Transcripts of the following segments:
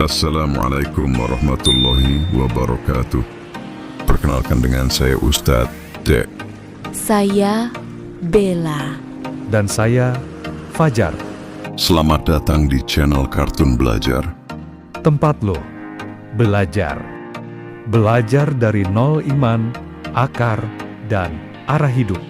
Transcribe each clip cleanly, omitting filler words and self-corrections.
Assalamualaikum warahmatullahi wabarakatuh. Perkenalkan dengan saya Ustadz D. Saya Bella. Dan saya Fajar. Selamat datang di channel Kartun Belajar. Tempat lo belajar. Belajar dari nol iman, akar, dan arah hidup.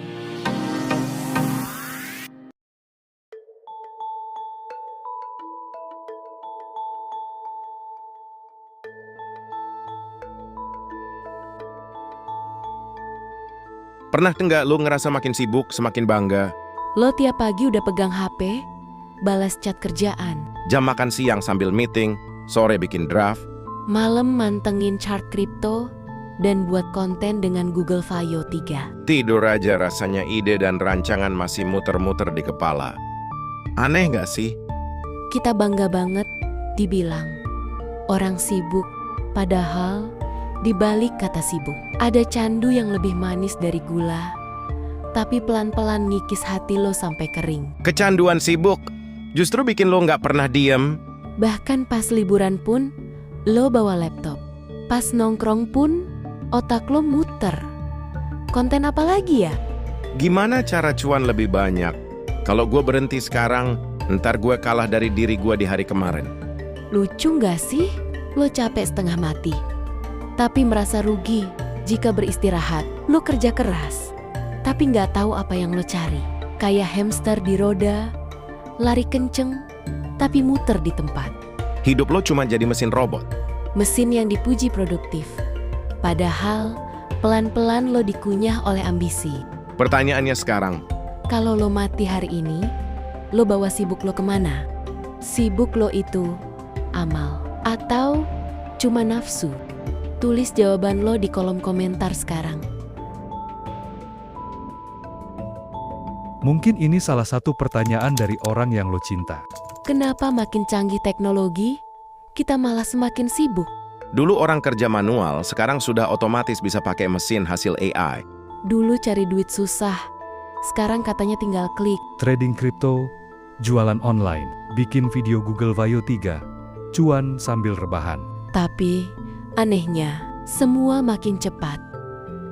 Pernah nggak lu ngerasa makin sibuk, semakin bangga? Lo tiap pagi udah pegang HP, balas chat kerjaan. Jam makan siang sambil meeting, sore bikin draft. Malam mantengin chart kripto, dan buat konten dengan Google Vaio 3. Tidur aja rasanya ide dan rancangan masih muter-muter di kepala. Aneh nggak sih? Kita bangga banget dibilang orang sibuk, padahal di balik kata sibuk ada candu yang lebih manis dari gula, tapi pelan-pelan ngikis hati lo sampai kering. Kecanduan sibuk justru bikin lo nggak pernah diem. Bahkan pas liburan pun, lo bawa laptop. Pas nongkrong pun, otak lo muter. Konten apa lagi ya? Gimana cara cuan lebih banyak? Kalau gue berhenti sekarang, ntar gue kalah dari diri gue di hari kemarin. Lucu nggak sih? Lo capek setengah mati, tapi merasa rugi jika beristirahat. Lo kerja keras, tapi nggak tahu apa yang lo cari. Kayak hamster di roda, lari kenceng, tapi muter di tempat. Hidup lo cuma jadi mesin robot. Mesin yang dipuji produktif, padahal pelan-pelan lo dikunyah oleh ambisi. Pertanyaannya sekarang, Kalau lo mati hari ini, lo bawa sibuk lo kemana? Sibuk lo itu amal atau cuma nafsu? Tulis jawaban lo di kolom komentar sekarang. Mungkin ini salah satu pertanyaan dari orang yang lo cinta. Kenapa makin canggih teknologi, kita malah semakin sibuk? dulu orang kerja manual, sekarang sudah otomatis bisa pakai mesin hasil AI. Dulu cari duit susah, sekarang katanya tinggal klik. Trading kripto, jualan online, bikin video Google Vaio 3, cuan sambil rebahan. Tapi anehnya, semua makin cepat.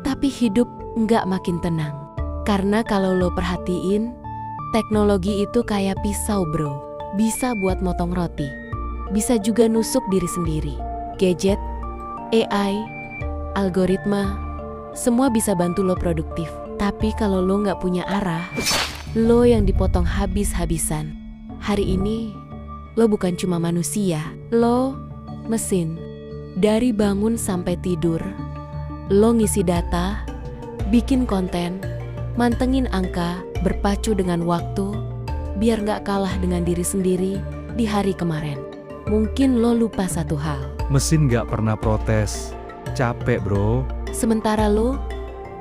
Tapi hidup nggak makin tenang. Karena kalau lo perhatiin, teknologi itu kayak pisau bro. Bisa buat motong roti, bisa juga nusuk diri sendiri. Gadget, AI, algoritma, semua bisa bantu lo produktif. Tapi kalau lo nggak punya arah, lo yang dipotong habis-habisan. Hari ini, lo bukan cuma manusia, lo mesin. Dari bangun sampai tidur, lo ngisi data, bikin konten, mantengin angka, berpacu dengan waktu, biar nggak kalah dengan diri sendiri di hari kemarin. Mungkin lo lupa satu hal. Mesin gak pernah protes, capek bro. Sementara lo,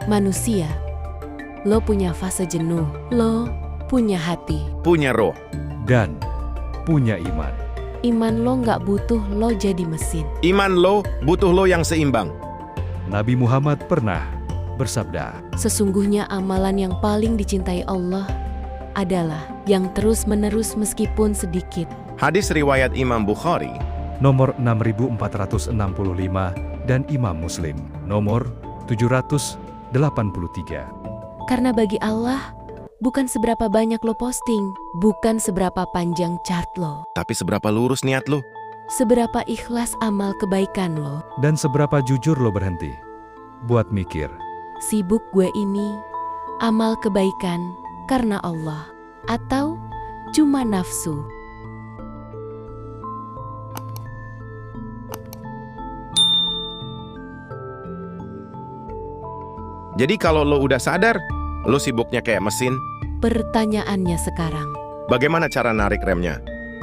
manusia, lo punya fase jenuh, lo punya hati. Punya roh. Dan punya iman. Iman lo nggak butuh lo jadi mesin. Iman lo butuh lo yang seimbang. Nabi Muhammad pernah bersabda, Sesungguhnya amalan yang paling dicintai Allah adalah yang terus-menerus meskipun sedikit. Hadis riwayat Imam Bukhari, nomor 6465 dan Imam Muslim, nomor 783. Karena bagi Allah, bukan seberapa banyak lo posting, bukan seberapa panjang chart lo, tapi seberapa lurus niat lo? seberapa ikhlas amal kebaikan lo. Dan seberapa jujur lo berhenti buat mikir. Sibuk gue ini, amal kebaikan karena Allah, atau cuma nafsu. Jadi kalau lo udah sadar, lo sibuknya kayak mesin, Pertanyaannya sekarang, bagaimana cara narik remnya?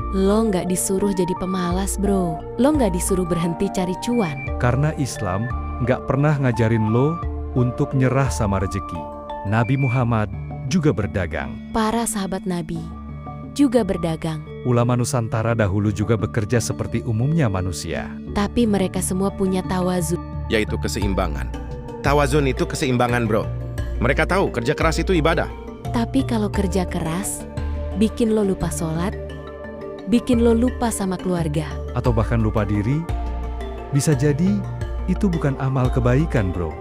lo nggak disuruh jadi pemalas bro, lo nggak disuruh berhenti cari cuan. Karena Islam nggak pernah ngajarin lo untuk nyerah sama rezeki. Nabi Muhammad juga berdagang. Para sahabat Nabi juga berdagang, Ulama Nusantara dahulu juga bekerja seperti umumnya manusia. tapi mereka semua punya tawazun. Yaitu keseimbangan. Tawazun itu keseimbangan bro. Mereka tahu kerja keras itu ibadah. Tapi kalau kerja keras, bikin lo lupa sholat, bikin lo lupa sama keluarga. atau bahkan lupa diri, bisa jadi itu bukan amal kebaikan, bro.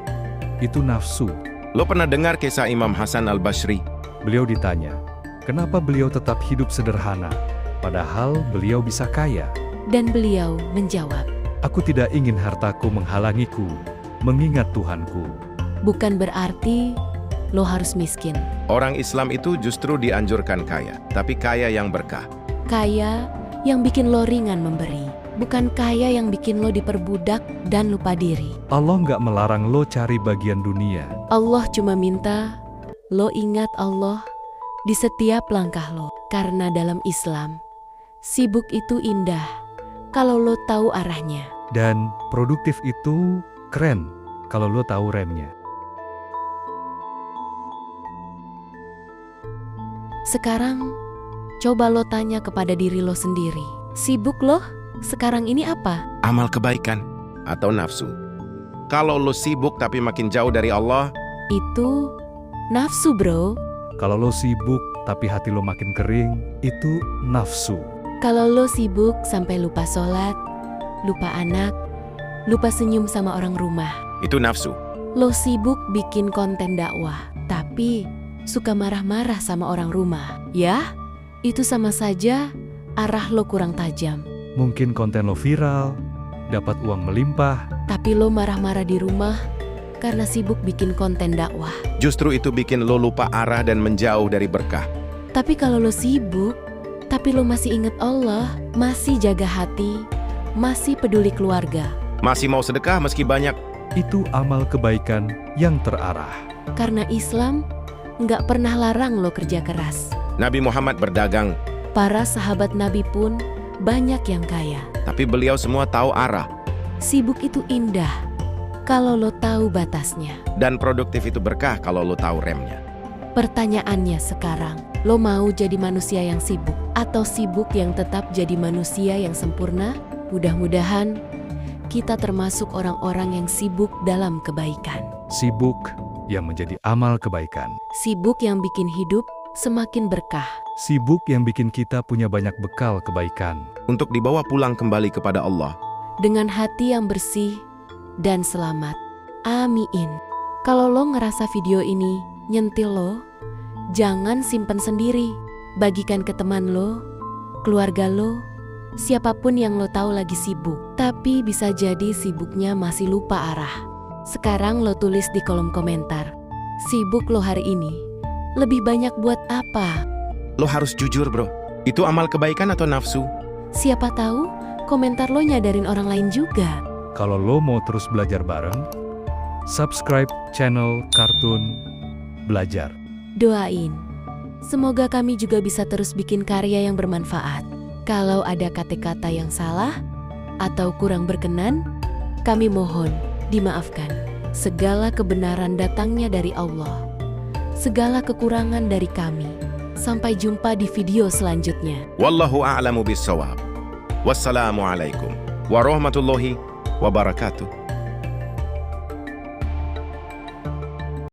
Itu nafsu. Lo pernah dengar kisah Imam Hasan al-Basri? Beliau ditanya, kenapa beliau tetap hidup sederhana, padahal beliau bisa kaya? Dan beliau menjawab, Aku tidak ingin hartaku menghalangiku, mengingat Tuhanku. bukan berarti lo harus miskin. Orang Islam itu justru dianjurkan kaya, tapi kaya yang berkah. Kaya yang bikin lo ringan memberi, bukan kaya yang bikin lo diperbudak dan lupa diri. Allah nggak melarang lo cari bagian dunia. Allah cuma minta lo ingat Allah di setiap langkah lo. Karena dalam Islam, sibuk itu indah kalau lo tahu arahnya. Dan produktif itu keren kalau lo tahu remnya. Sekarang, coba lo tanya kepada diri lo sendiri. Sibuk lo sekarang ini apa? Amal kebaikan atau nafsu? Kalau lo sibuk tapi makin jauh dari Allah, Itu nafsu, bro. Kalau lo sibuk tapi hati lo makin kering, itu nafsu. Kalau lo sibuk sampai lupa sholat, lupa anak, lupa senyum sama orang rumah. itu nafsu. Lo sibuk bikin konten dakwah, tapi suka marah-marah sama orang rumah. Ya, itu sama saja arah lo kurang tajam. Mungkin konten lo viral, dapat uang melimpah, Tapi lo marah-marah di rumah karena sibuk bikin konten dakwah. Justru itu bikin lo lupa arah dan menjauh dari berkah. Tapi kalau lo sibuk, tapi lo masih ingat Allah, masih jaga hati, masih peduli keluarga. Masih mau sedekah meski banyak. itu amal kebaikan yang terarah. Karena Islam nggak pernah larang lo kerja keras. Nabi Muhammad berdagang, Para sahabat Nabi pun banyak yang kaya. tapi beliau semua tahu arah. Sibuk itu indah kalau lo tahu batasnya. Dan produktif itu berkah kalau lo tahu remnya. Pertanyaannya sekarang, lo mau jadi manusia yang sibuk atau sibuk yang tetap jadi manusia yang sempurna? Mudah-mudahan kita termasuk orang-orang yang sibuk dalam kebaikan. Sibuk yang menjadi amal kebaikan. Sibuk yang bikin hidup semakin berkah. Sibuk yang bikin kita punya banyak bekal kebaikan. Untuk dibawa pulang kembali kepada Allah. Dengan hati yang bersih dan selamat. Amin. Kalau lo ngerasa video ini nyentil lo, jangan simpen sendiri. Bagikan ke teman lo, keluarga lo, siapapun yang lo tahu lagi sibuk. Tapi bisa jadi sibuknya masih lupa arah. Sekarang lo tulis di kolom komentar. Sibuk lo hari ini lebih banyak buat apa? Lo harus jujur, bro. Itu amal kebaikan atau nafsu? Siapa tahu komentar lo nyadarin orang lain juga. Kalau lo mau terus belajar bareng, subscribe channel Kartun Belajar. Doain, semoga kami juga bisa terus bikin karya yang bermanfaat. Kalau ada kata-kata yang salah atau kurang berkenan, kami mohon dimaafkan. Segala kebenaran datangnya dari Allah. Segala kekurangan dari kami. Sampai jumpa di video selanjutnya. Wallahu a'lamu bis-shawab. Wassalamualaikum warahmatullahi wabarakatuh.